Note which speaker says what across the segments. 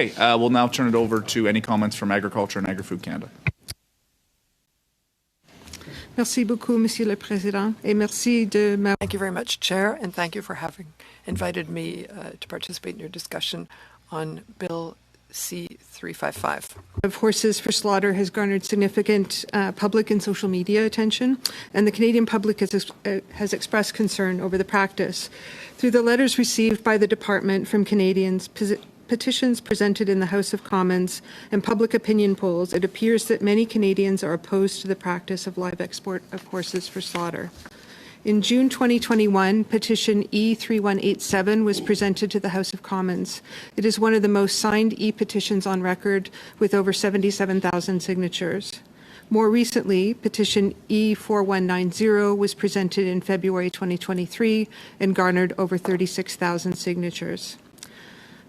Speaker 1: Okay, we'll now turn it over to any comments from Agriculture and Agri-Food Canada.
Speaker 2: Merci beaucoup, Monsieur le Président, et merci de ma...
Speaker 3: Thank you very much, Chair, and thank you for having invited me to participate in your discussion on Bill C-355.
Speaker 2: Of horses for slaughter has garnered significant public and social media attention, and the Canadian public has expressed concern over the practice. Through the letters received by the Department from Canadians, petitions presented in the House of Commons, and public opinion polls, it appears that many Canadians are opposed to the practice of live export of horses for slaughter. In June 2021, petition E-3187 was presented to the House of Commons. It is one of the most signed e-petitions on record, with over 77,000 signatures. More recently, petition E-4190 was presented in February 2023 and garnered over 36,000 signatures.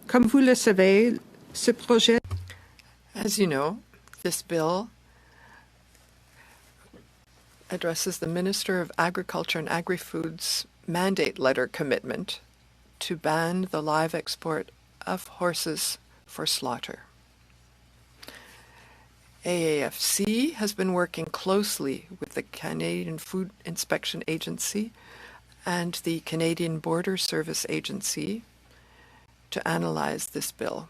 Speaker 2: Comme vous le savez, ce projet...
Speaker 3: As you know, this bill addresses the Minister of Agriculture and Agri-Food's mandate letter commitment to ban the live export of horses for slaughter. AAFC has been working closely with the Canadian Food Inspection Agency and the Canadian Border Service Agency to analyze this bill.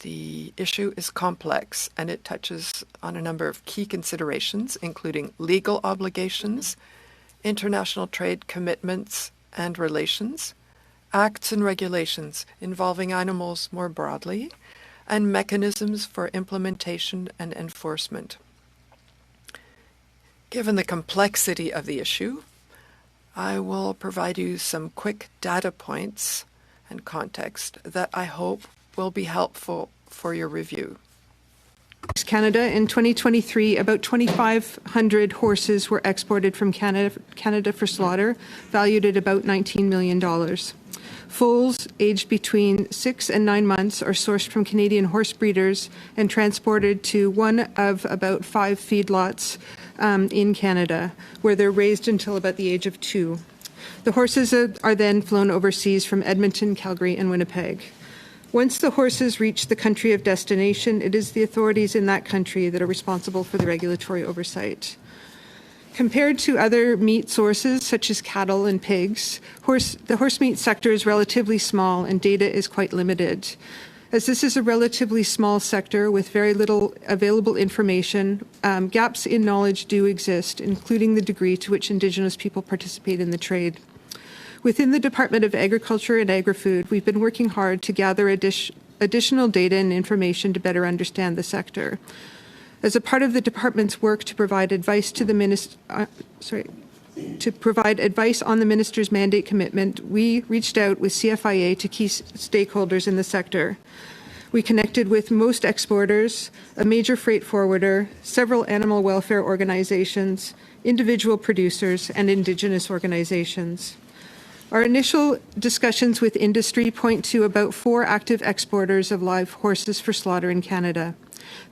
Speaker 3: The issue is complex, and it touches on a number of key considerations, including legal obligations, international trade commitments and relations, acts and regulations involving animals more broadly, and mechanisms for implementation and enforcement. Given the complexity of the issue, I will provide you some quick data points and context that I hope will be helpful for your review.
Speaker 2: Canada, in 2023, about 2,500 horses were exported from Canada for slaughter, valued at about $19 million. Foals aged between 6 and 9 months are sourced from Canadian horse breeders and transported to one of about 5 feedlots in Canada, where they're raised until about the age of 2. The horses are then flown overseas from Edmonton, Calgary, and Winnipeg. Once the horses reach the country of destination, it is the authorities in that country that are responsible for the regulatory oversight. Compared to other meat sources, such as cattle and pigs, the horse meat sector is relatively small and data is quite limited. As this is a relatively small sector with very little available information, gaps in knowledge do exist, including the degree to which Indigenous people participate in the trade. Within the Department of Agriculture and Agri-Food, we've been working hard to gather additional data and information to better understand the sector. As a part of the department's work to provide advice to the advice on the minister's mandate commitment, we reached out with CFIA to key stakeholders in the sector. We connected with most exporters, a major freight forwarder, several animal welfare organizations, individual producers, and Indigenous organizations. Our initial discussions with industry point to about 4 active exporters of live horses for slaughter in Canada.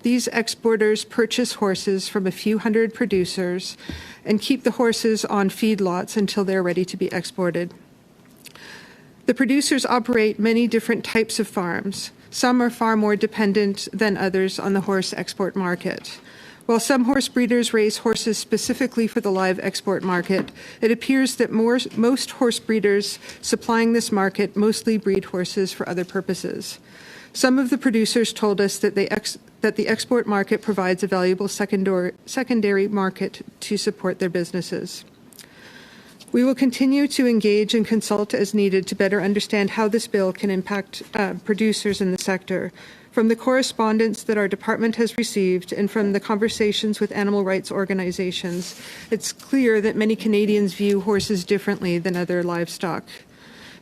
Speaker 2: These exporters purchase horses from a few hundred producers and keep the horses on feedlots until they're ready to be exported. The producers operate many different types of farms. Some are far more dependent than others on the horse export market. While some horse breeders raise horses specifically for the live export market, it appears that most horse breeders supplying this market mostly breed horses for other purposes. Some of the producers told us that the export market provides a valuable secondary market to support their businesses. We will continue to engage and consult as needed to better understand how this bill can impact producers in the sector. From the correspondence that our department has received and from the conversations with animal rights organizations, it's clear that many Canadians view horses differently than other livestock.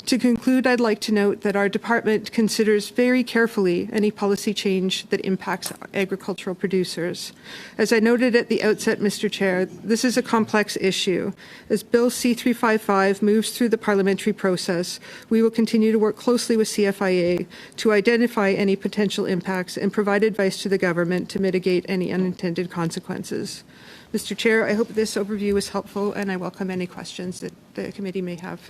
Speaker 2: To conclude, I'd like to note that our department considers very carefully any policy change that impacts agricultural producers. As I noted at the outset, Mr. Chair, this is a complex issue. As Bill C-355 moves through the parliamentary process, we will continue to work closely with CFIA to identify any potential impacts and provide advice to the government to mitigate any unintended consequences. Mr. Chair, I hope this overview was helpful, and I welcome any questions that the committee may have.